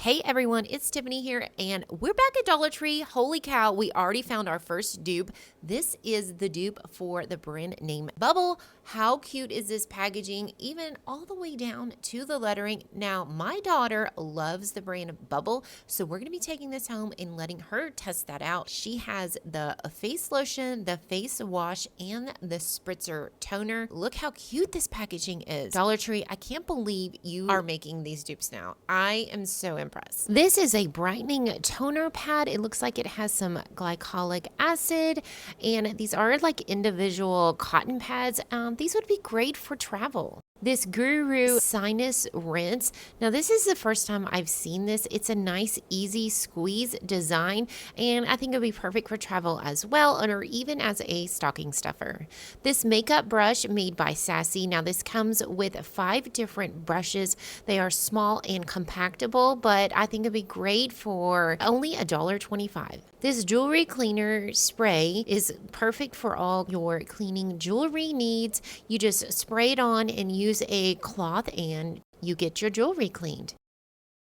Hey everyone, it's Tiffany here, and we're back at Dollar Tree. Holy cow, we already found our first dupe. This is the dupe for the brand name Bubble. How cute is this packaging, even all the way down to the lettering? Now, my daughter loves the brand Bubble, so we're going to be taking this home and letting her test that out. She has the face lotion, the face wash, and the spritzer toner. Look how cute this packaging is. Dollar Tree, I can't believe you are making these dupes now. I am so impressed. This is a brightening toner pad. It looks like it has some glycolic acid, and these are like individual cotton pads. These would be great for travel. This Guru Sinus Rinse. Now, this is the first time I've seen this. It's a nice, easy squeeze design, and I think it'll be perfect for travel as well, or even as a stocking stuffer. This makeup brush made by Sassy. Now, this comes with 5 different brushes. They are small and compactable, but I think it'd be great for only $1.25. This jewelry cleaner spray is perfect for all your cleaning jewelry needs. You just spray it on and use a cloth and you get your jewelry cleaned.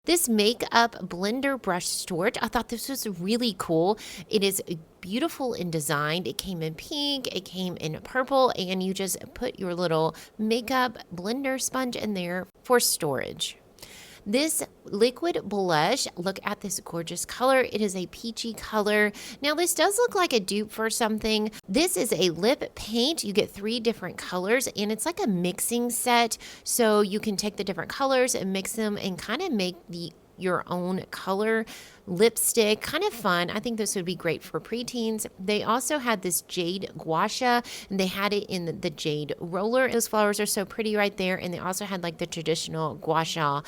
This makeup blender brush storage, I thought this was really cool. It is beautiful in design. It came in pink, it came in purple, and you just put your little makeup blender sponge in there for storage. This liquid blush, look at this gorgeous color. It is a peachy color. Now, this does look like a dupe for something. This is a lip paint. You get 3 different colors, and it's like a mixing set. So you can take the different colors and mix them and kind of make your own color lipstick. Kind of fun. I think this would be great for preteens. They also had this jade gua sha, and they had it in the jade roller. Those flowers are so pretty right there. And they also had like the traditional gua sha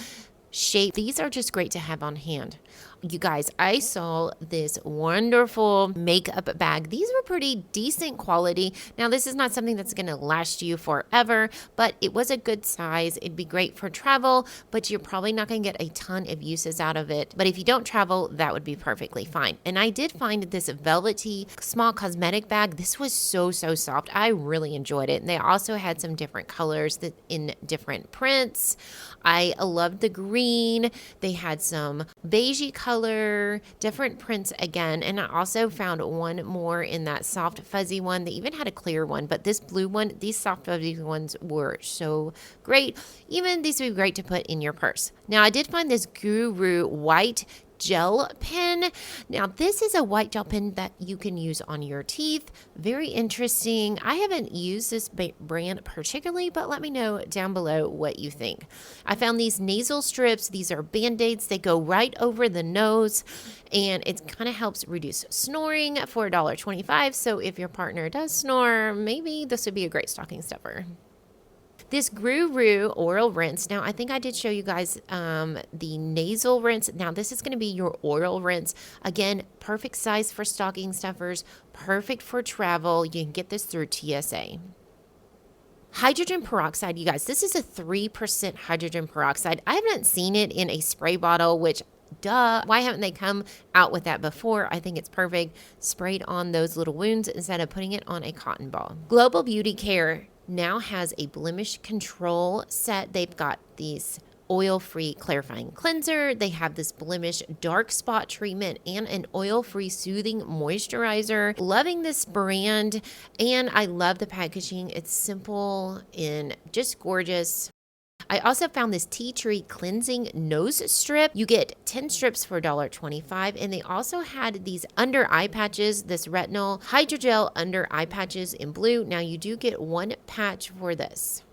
shape. These are just great to have on hand. You guys, I saw this wonderful makeup bag. These were pretty decent quality. Now, this is not something that's going to last you forever, but it was a good size. It'd be great for travel, but you're probably not going to get a ton of uses out of it. But if you don't travel, that would be perfectly fine. And I did find this velvety small cosmetic bag. This was so soft. I really enjoyed it. And they also had some different colors in different prints. I loved the green. They had some beigey color, different prints again. And I also found one more in that soft fuzzy one. They even had a clear one, but this blue one, these soft fuzzy ones were so great. Even these would be great to put in your purse. Now, I did find this Guru white gel pen. Now, this is a white gel pen that you can use on your teeth. Very interesting. I haven't used this brand particularly, but let me know down below what you think. I found these nasal strips. These are Band-Aids. They go right over the nose, and it kind of helps reduce snoring for $1.25. So if your partner does snore, maybe this would be a great stocking stuffer. This Guru oral rinse. Now, I think I did show you guys the nasal rinse. Now, this is going to be your oral rinse. Again, perfect size for stocking stuffers, perfect for travel. You can get this through TSA. Hydrogen peroxide, you guys, this is a 3% hydrogen peroxide. I haven't seen it in a spray bottle, which duh, why haven't they come out with that before? I think it's perfect. Sprayed on those little wounds instead of putting it on a cotton ball. Global Beauty Care now has a blemish control set. They've got these oil-free clarifying cleanser. They have this blemish dark spot treatment and an oil-free soothing moisturizer. Loving this brand, and I love the packaging. It's simple and just gorgeous. I also found this tea tree cleansing nose strip. You get 10 strips for $1.25, and they also had these under eye patches, this retinol hydrogel under eye patches in blue. Now, you do get 1 patch for this.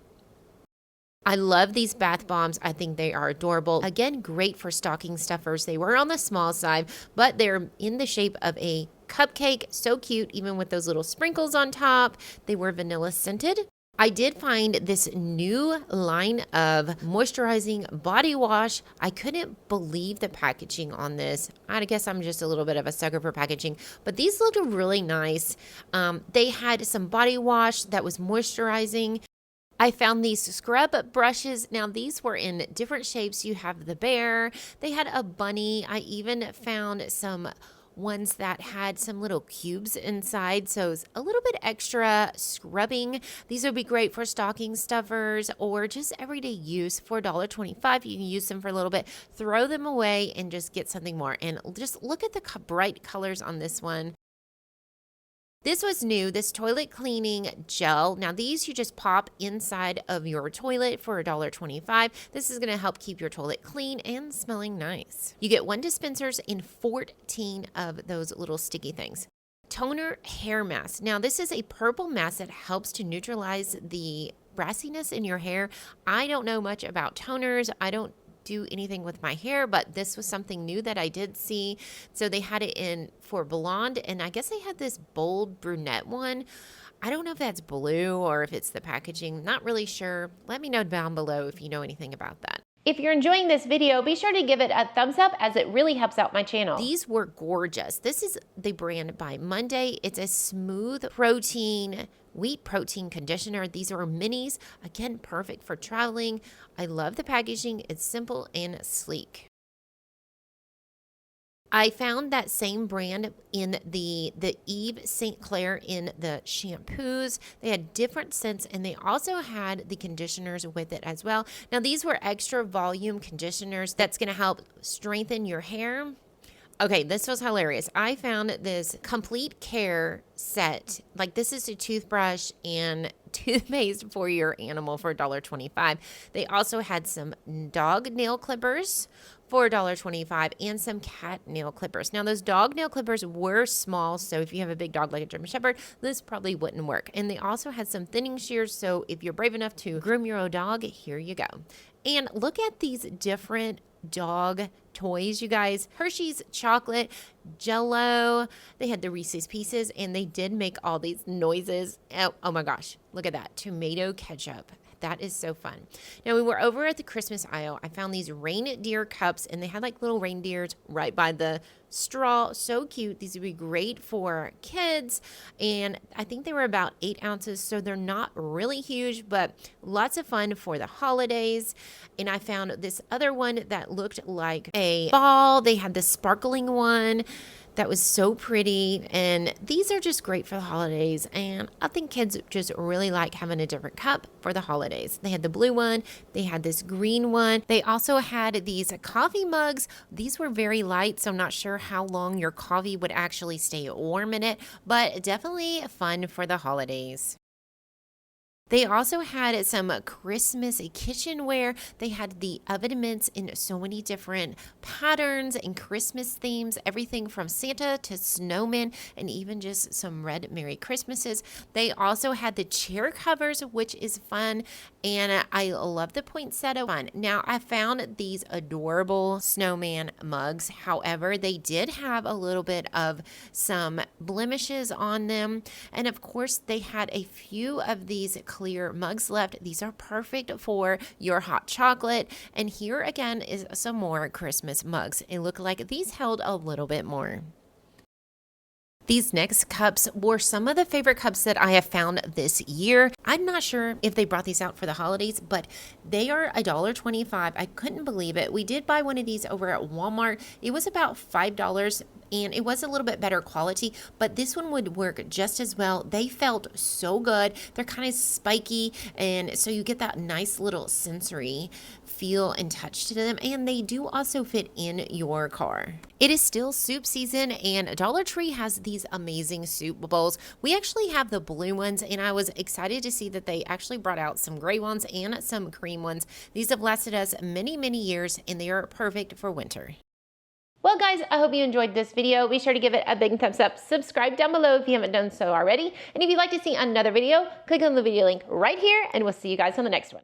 I love these bath bombs. I think they are adorable. Again, great for stocking stuffers. They were on the small side, but they're in the shape of a cupcake. So cute, even with those little sprinkles on top. They were vanilla scented. I did find this new line of moisturizing body wash. I couldn't believe the packaging on this. I guess I'm just a little bit of a sucker for packaging, but these looked really nice. They had some body wash that was moisturizing. I found these scrub brushes. Now, these were in different shapes. You have the bear. They had a bunny. I even found some ones that had some little cubes inside, so it's a little bit extra scrubbing. These would be great for stocking stuffers or just everyday use. For $1.25, you can use them for a little bit, throw them away, and just get something more. And just look at the bright colors on this one. This was new, this toilet cleaning gel. Now these you just pop inside of your toilet for $1.25. This is going to help keep your toilet clean and smelling nice. You get 1 dispensers in 14 of those little sticky things. Toner hair mask. Now this is a purple mask that helps to neutralize the brassiness in your hair. I don't know much about toners. I don't do anything with my hair, but this was something new that I did see. So they had it in for blonde, and I guess they had this bold brunette one. I don't know if that's blue or if it's the packaging. Not really sure. Let me know down below if you know anything about that. If you're enjoying this video, be sure to give it a thumbs up as it really helps out my channel. These were gorgeous. This is the brand by Monday. It's a smooth protein, wheat protein conditioner. These are minis. Again, perfect for traveling. I love the packaging. It's simple and sleek. I found that same brand in the Eve St. Clair in the shampoos. They had different scents, and they also had the conditioners with it as well. Now, these were extra volume conditioners that's going to help strengthen your hair. Okay, this was hilarious. I found this complete care set. Like, this is a toothbrush and toothpaste for your animal for $1.25. They also had some dog nail clippers for $1.25 and some cat nail clippers. Now, those dog nail clippers were small, so if you have a big dog like a German Shepherd, this probably wouldn't work. And they also had some thinning shears, so if you're brave enough to groom your own dog, here you go. And look at these different dog toys, you guys. Hershey's chocolate, Jell-O. They had the Reese's Pieces, and they did make all these noises. Oh my gosh, look at that. Tomato ketchup. That is so fun. Now, we were over at the Christmas aisle. I found these reindeer cups, and they had like little reindeers right by the straw. So cute. These would be great for kids. And I think they were about 8 ounces, so they're not really huge, but lots of fun for the holidays. And I found this other one that looked like a ball. They had the sparkling one that was so pretty, and these are just great for the holidays, and I think kids just really like having a different cup for the holidays. They had the blue one, they had this green one. They also had these coffee mugs. These were very light, so I'm not sure how long your coffee would actually stay warm in it, but definitely fun for the holidays. They also had some Christmas kitchenware. They had the oven mitts in so many different patterns and Christmas themes, everything from Santa to snowmen and even just some red Merry Christmases. They also had the chair covers, which is fun, and I love the poinsettia one. Now, I found these adorable snowman mugs. However, they did have a little bit of some blemishes on them, and of course, they had a few of these clear mugs left. These are perfect for your hot chocolate. And here again is some more Christmas mugs. It looked like these held a little bit more. These next cups were some of the favorite cups that I have found this year. I'm not sure if they brought these out for the holidays, but they are $1.25. I couldn't believe it. We did buy one of these over at Walmart. It was about $5. And it was a little bit better quality, but this one would work just as well. They felt so good. They're kind of spiky, and so you get that nice little sensory feel and touch to them, and they do also fit in your car. It is still soup season, and Dollar Tree has these amazing soup bowls. We actually have the blue ones, and I was excited to see that they actually brought out some gray ones and some cream ones. These have lasted us many, many years, and they are perfect for winter. Well, guys, I hope you enjoyed this video. Be sure to give it a big thumbs up. Subscribe down below if you haven't done so already. And if you'd like to see another video, click on the video link right here, and we'll see you guys on the next one.